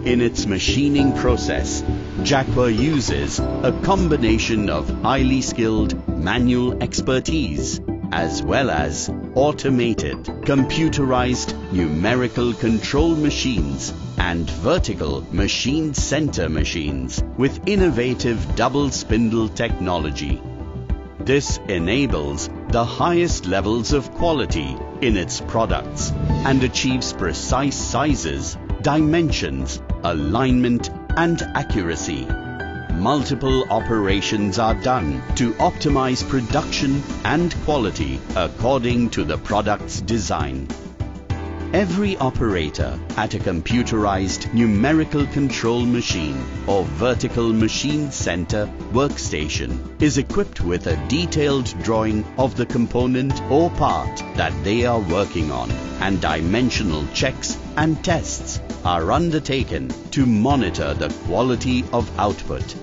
In its machining process, Jaquar uses a combination of highly skilled manual expertise as well as automated, computerized numerical control machines and vertical machine center machines with innovative double spindle technology. This enables the highest levels of quality in its products and achieves precise sizes, dimensions, alignment and accuracy. Multiple operations are done to optimize production and quality according to the product's design. Every operator at a computerized numerical control machine or vertical machine center workstation is equipped with a detailed drawing of the component or part that they are working on, and dimensional checks and tests are undertaken to monitor the quality of output.